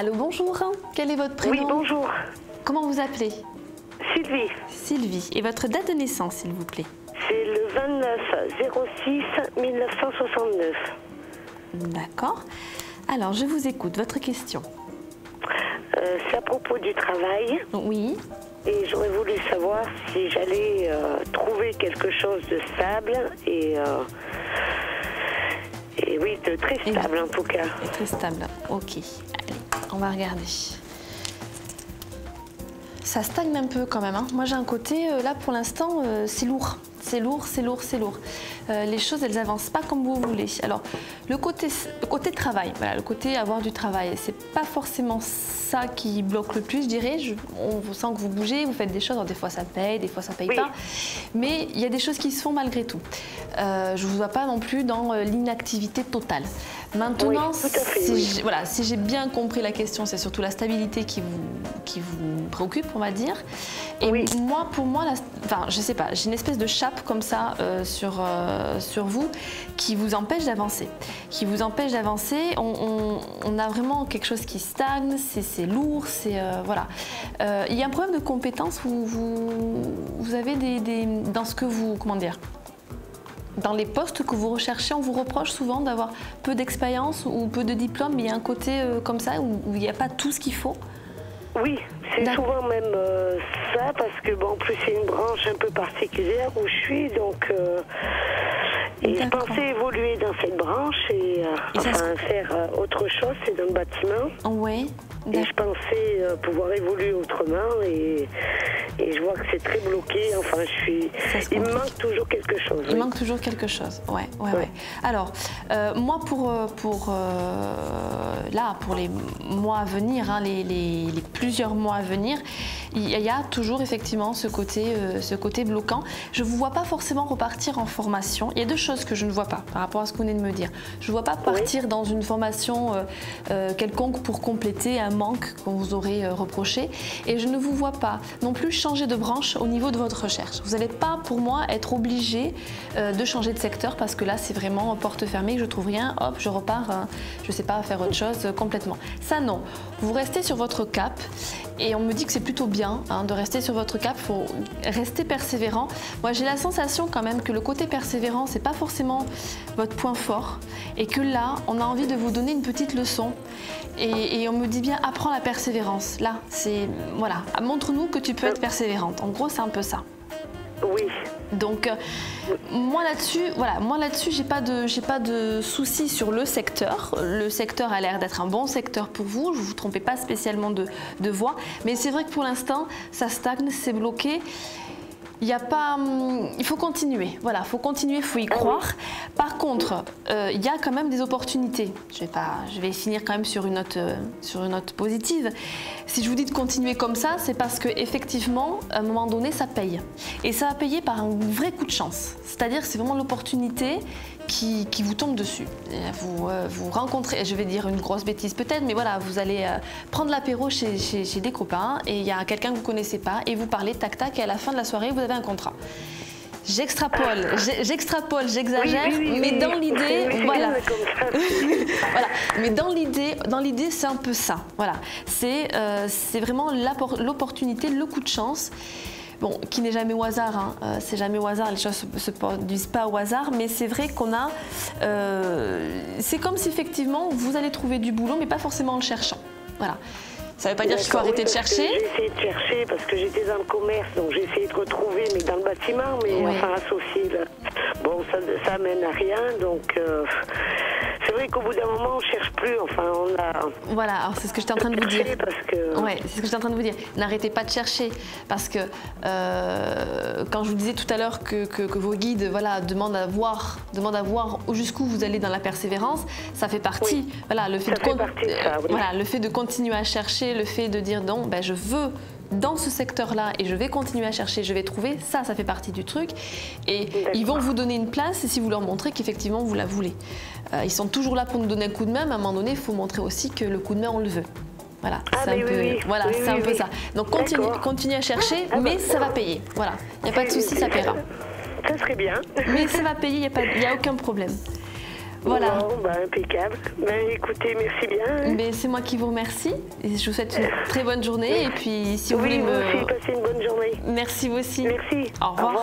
Allô, bonjour. Quel est votre prénom? Oui, bonjour. Comment vous appelez? Sylvie. Sylvie. Et votre date de naissance, s'il vous plaît? C'est le 29/06/1969. D'accord. Alors, je vous écoute. Votre question? C'est à propos du travail. Oui. Et j'aurais voulu savoir si j'allais trouver quelque chose de stable et oui, de très stable en tout cas. Et très stable. Ok. Allez, on va regarder. Ça stagne un peu quand même, hein. Moi j'ai un côté, là pour l'instant, c'est lourd. C'est lourd, c'est lourd, c'est lourd. Les choses, elles avancent pas comme vous voulez. Alors, le côté travail, voilà, le côté avoir du travail, c'est pas forcément ça qui bloque le plus, je dirais. On sent que vous bougez, vous faites des choses. Alors, des fois ça paye, des fois ça paye pas. Mais il y a des choses qui se font malgré tout. Je vous vois pas non plus dans l'inactivité totale. Maintenant, si j'ai bien compris la question, c'est surtout la stabilité qui vous préoccupe, on va dire. Et moi, pour moi, enfin, je sais pas, j'ai une espèce de chape comme ça sur vous qui vous empêche d'avancer. Qui vous empêche d'avancer. On a vraiment quelque chose qui stagne, c'est lourd, c'est voilà. Il y a un problème de compétence. Vous avez dans ce que vous, comment dire, dans les postes que vous recherchez, on vous reproche souvent d'avoir peu d'expérience ou peu de diplôme, mais il y a un côté comme ça où il n'y a pas tout ce qu'il faut. Oui, c'est souvent même ça, parce que bon, en plus c'est une branche un peu particulière où je suis, donc et je pensais évoluer dans cette branche et enfin, faire autre chose, c'est dans le bâtiment. Oui. Et je pensais pouvoir évoluer autrement et je vois que c'est très bloqué. Enfin, il me manque toujours quelque chose. Il manque toujours quelque chose, ouais. Alors, moi, pour les mois à venir, hein, les plusieurs mois à venir, il y a toujours effectivement ce côté bloquant. Je ne vous vois pas forcément repartir en formation. Il y a deux choses que je ne vois pas par rapport à ce que vous venez de me dire. Je ne vois pas partir dans une formation quelconque pour compléter un manque qu'on vous aurait reproché. Et je ne vous vois pas non plus changer de branche au niveau de votre recherche. Vous n'allez pas, pour moi, être obligé de changer de secteur parce que là, c'est vraiment porte fermée, je trouve rien, hop, je repars, je ne sais pas, faire autre chose complètement. Ça, non. Vous restez sur votre cap et on me dit que c'est plutôt bien hein, de rester sur votre cap. Il faut rester persévérant. Moi, j'ai la sensation quand même que le côté persévérant, c'est pas forcément votre point fort et que là, on a envie de vous donner une petite leçon et on me dit bien, apprends la persévérance. Là, c'est, voilà, montre-nous que tu peux être persévérante. En gros, c'est un peu ça. Oui. Donc, moi là-dessus, voilà, j'ai pas de soucis sur le secteur. Le secteur a l'air d'être un bon secteur pour vous. Je vous trompez pas spécialement de voie, mais c'est vrai que pour l'instant, ça stagne, c'est bloqué. Il faut continuer, voilà, faut continuer, faut y croire. Par contre, il y a quand même des opportunités. Je vais finir quand même sur une note positive. Si je vous dis de continuer comme ça, c'est parce que effectivement, à un moment donné, ça paye. Et ça va payer par un vrai coup de chance. C'est-à-dire que c'est vraiment l'opportunité qui vous tombe dessus. Vous rencontrez, je vais dire une grosse bêtise peut-être, mais voilà, vous allez prendre l'apéro chez des copains et il y a quelqu'un que vous ne connaissez pas et vous parlez tac tac et à la fin de la soirée, vous avez un contrat. J'extrapole, j'exagère, mais dans l'idée, voilà. Voilà. Mais dans l'idée, c'est un peu ça. Voilà. C'est vraiment l'opportunité, le coup de chance. Bon, qui n'est jamais au hasard, hein. C'est jamais au hasard, les choses ne se produisent pas au hasard, mais c'est vrai qu'on a... c'est comme si effectivement vous allez trouver du boulot, mais pas forcément en le cherchant. Voilà. Ça ne veut pas dire qu'il faut arrêter de chercher. J'ai essayé de chercher parce que j'étais dans le commerce, donc j'ai essayé de retrouver, mais dans le bâtiment, mais enfin associé. Là. Bon, ça mène à rien, donc... c'est vrai qu'au bout d'un moment, on ne cherche plus. Enfin, on a... Voilà, alors c'est ce que j'étais en train de vous dire. Ouais, c'est ce que j'étais en train de vous dire. N'arrêtez pas de chercher. Parce que quand je vous disais tout à l'heure que vos guides voilà, demandent à voir jusqu'où vous allez dans la persévérance, ça fait partie. Oui. Voilà, le fait de continuer à chercher, le fait de dire non, ben, je veux dans ce secteur-là et je vais continuer à chercher, je vais trouver, ça fait partie du truc. Et ils vont vous donner une place et si vous leur montrez qu'effectivement vous la voulez. Ils sont toujours là pour nous donner un coup de main, mais à un moment donné, il faut montrer aussi que le coup de main, on le veut. Voilà, c'est un peu ça. Donc continuez à chercher, mais ça va payer. Voilà, il n'y a pas de souci, ça paiera. Ça serait bien. Mais ça va payer, il n'y a aucun problème. Voilà. Bon, bah, impeccable. Ben, écoutez, merci bien. Mais c'est moi qui vous remercie. Et je vous souhaite une très bonne journée. Et puis, si vous voulez vous aussi, passez une bonne journée. Merci vous aussi. Merci. Au revoir.